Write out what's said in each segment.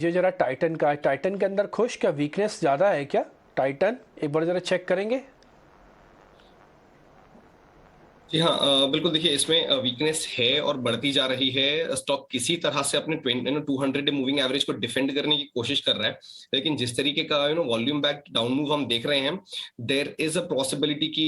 ये जरा टाइटन का है, टाइटन के अंदर खुश क्या वीकनेस ज़्यादा है क्या? टाइटन एक बार ज़रा चेक करेंगे। जी हाँ, बिल्कुल देखिए इसमें वीकनेस है और बढ़ती जा रही है। स्टॉक किसी तरह से अपने 200 डे मूविंग एवरेज को डिफेंड करने की कोशिश कर रहा है, लेकिन जिस तरीके का वॉल्यूम बैक डाउन मूव हम देख रहे हैं, देयर इज अ पॉसिबिलिटी कि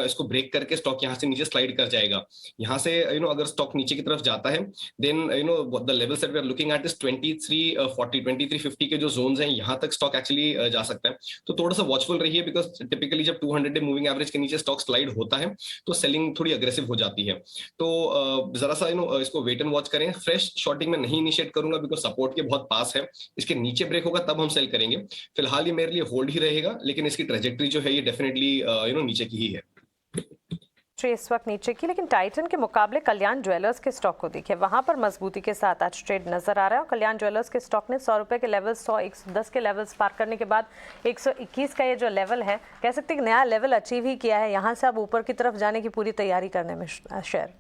इसको ब्रेक करके स्टॉक यहाँ से नीचे स्लाइड कर जाएगा। यहाँ से अगर स्टॉक नीचे की तरफ जाता है, then the level that we are looking at is 2340 2350 के जो जोन्स हैं, यहाँ तक स्टॉक एक्चुअली जा सकता है। तो थोड़ा सा वॉचफुल रहिए, बिकॉज टिपिकली जब 200 डे मूविंग एवरेज के नीचे स्टॉक स्लाइड होता है तो सेलिंग थोड़ी अग्रेसिव हो जाती है। तो जरा सा इसको वेट एंड वॉच करें। फ्रेश शॉर्टिंग में नहीं इनिशिएट करूंगा, बिकॉज सपोर्ट के बहुत पास है। इसके नीचे ब्रेक होगा तब हम सेल करेंगे। फिलहाल ये मेरे लिए होल्ड ही रहेगा, लेकिन इसकी ट्रेजेक्टरी जो है ये डेफिनेटली नीचे की ही है। इस वक्त नीचे की, लेकिन टाइटन के मुकाबले कल्याण ज्वेलर्स के स्टॉक को देखिए, वहां पर मजबूती के साथ आज ट्रेड नजर आ रहा है। और कल्याण ज्वेलर्स के स्टॉक ने 100 रुपए के लेवल 100 110 के लेवल्स पार करने के बाद 121 का ये जो लेवल है, कह सकते हैं नया लेवल अचीव ही किया है। यहाँ से अब ऊपर की तरफ जाने की पूरी तैयारी करने में शेयर।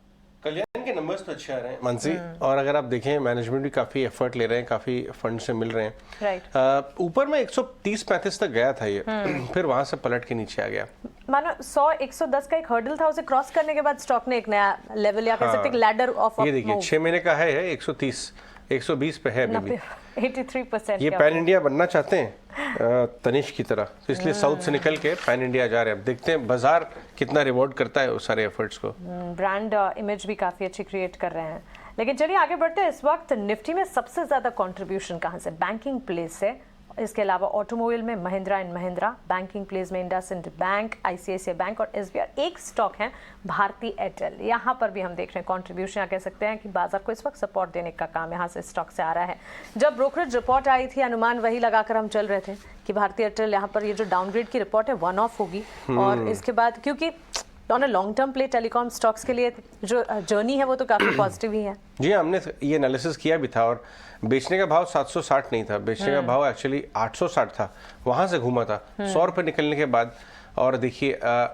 कल्याण के नंबर्स तो अच्छे आ रहे हैं मानसी, और अगर आप देखें मैनेजमेंट भी काफी एफर्ट ले रहे हैं, काफी फंड से मिल रहे हैं। राइट, ऊपर में 130-35 तक गया था ये, फिर वहां से पलट के नीचे आ गया। मानो 100 110 का एक हर्डल था, उसे क्रॉस करने के बाद स्टॉक ने एक नया लेवल या कह सकते हैं लैडर ऑफ ये देखिए 6 महीने का है 130 120 पे है अभी भी। 83% ये पैन इंडिया बनना चाहते हैं तनिष्क की तरह, तो इसलिए साउथ से निकल के पैन इंडिया जा रहे हैं। अब देखते हैं बाजार कितना रिवॉर्ड करता है उस सारे एफर्ट्स को। ब्रांड इमेज भी काफी अच्छी क्रिएट कर रहे हैं। लेकिन चलिए आगे बढ़ते हैं। इस वक्त निफ्टी में सबसे ज्यादा कंट्रीब्यूशन कहां से? बैंकिंग प्लेस से। इसके अलावा ऑटोमोबाइल में Mahindra and Mahindra, banking place में इंडसइंड बैंक, आईसीआईसीआई बैंक और एसबीआई। एक स्टॉक है भारती एयरटेल, यहाँ पर भी हम देख रहे हैं कंट्रीब्यूशन, कह सकते हैं कि बाजार को इस वक्त सपोर्ट देने का काम यहाँ से स्टॉक से आ रहा है। जब ब्रोकरेज रिपोर्ट आई थी, अनुमान वही लगाकर हम चल रहे थे कि भारती एयरटेल यहाँ पर ये जो डाउनग्रेड की रिपोर्ट है वन ऑफ होगी। और इसके बाद क्योंकि on a long term play telecom stocks के लिए जो जर्नी है वो तो काफी पॉजिटिव ही है। जी हमने ये एनालिसिस किया भी था, और बेचने का भाव 760 नहीं था, बेचने का भाव एक्चुअली 860 था, वहां से घूमा था 100 रुपए निकलने के बाद। और देखिए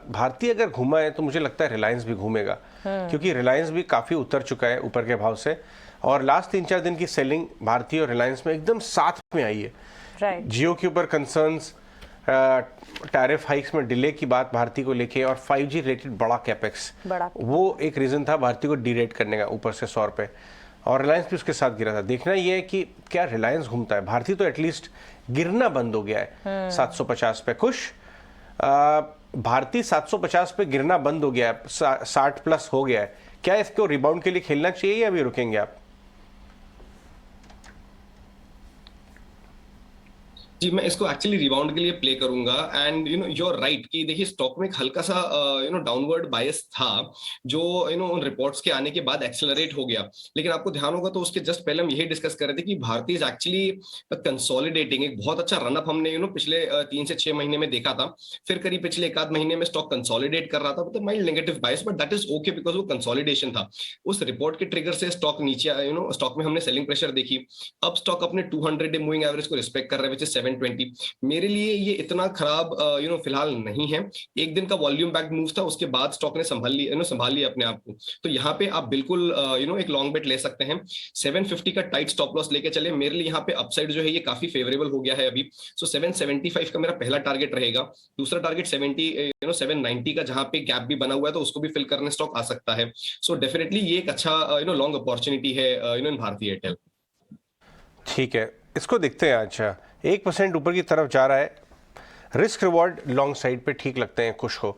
भारतीय अगर घूमा है तो मुझे लगता है रिलायंस भी घूमेगा, क्योंकि रिलायंस भी काफी उतर चुका है ऊपर के भाव से, और लास्ट 3-4 दिन की सेलिंग भारतीय और रिलायंस में एकदम साथ में आई है। राइट, जियो के ऊपर कंसर्न्स, टैरिफ हाइक्स में डिले की बात भारती को लेके, और 5G रिलेटेड बड़ा कैपेक्स, वो एक रीजन था भारती को डीरेट करने का ऊपर से 100 रुपए, और रिलायंस भी उसके साथ गिरा था। देखना ये है कि क्या रिलायंस घूमता है। भारती तो एटलीस्ट गिरना बंद हो गया है 750 पे। खुश भारती 750 पे गिरना बंद हो गया है, 60 प्लस हो गया है। क्या इसको रिबाउंड के लिए खेलना चाहिए या अभी रुकेंगे आप? जी, मैं इसको एक्चुअली रिबाउंड के लिए प्ले करूंगा। एंड यू आर राइट कि देखिए स्टॉक में एक हल्का सा डाउनवर्ड बायस था, जो उन रिपोर्ट्स के आने के बाद एक्सेलरेट हो गया। लेकिन आपको ध्यान होगा तो उसके जस्ट पहले हम यही डिस्कस कर रहे थे कि भारती इज एक्चुअली कंसोलिडेटिंग। एक बहुत अच्छा रनअप हमने पिछले 3 से 6 महीने में देखा था। फिर करीब पिछले 1 आध महीने में स्टॉक कंसोलिडेट कर रहा था, मतलब mild negative bias, but that is okay because वो कंसोलिडेशन था। उस रिपोर्ट के ट्रिगर से स्टॉक नीचे स्टॉक में हमने सेलिंग प्रेशर देखी। अब स्टॉक अपने 200 डे मूविंग एवरेज को रिस्पेक्ट कर रहा है, विच इज 720। मेरे लिए ये इतना खराब फिलहाल नहीं है। एक दिन का वॉल्यूम बैक मूव था, उसके बाद स्टॉक ने संभाल लिया अपने आप को। तो यहाँ पे आप बिल्कुल एक लॉन्ग बेट ले सकते हैं। 750 का टाइट स्टॉप लॉस लेके चले। मेरे लिए यहाँ पे अपसाइड जो है ये काफी फेवरेबल हो गया है अभी। सो 775 का मेरा पहला टारगेट रहेगा। दूसरा टारगेट 790 का, जहां पे गैप भी बना हुआ है तो उसको भी फिल करने स्टॉक आ सकता है। सो डेफिनेटली ये एक अच्छा लॉन्ग अपॉर्चुनिटी है इन भारतीय एयरटेल। ठीक है, इसको देखते हैं। अच्छा 1% ऊपर की तरफ जा रहा है, रिस्क रिवॉर्ड लॉन्ग साइड पे ठीक लगते हैं कुछ को।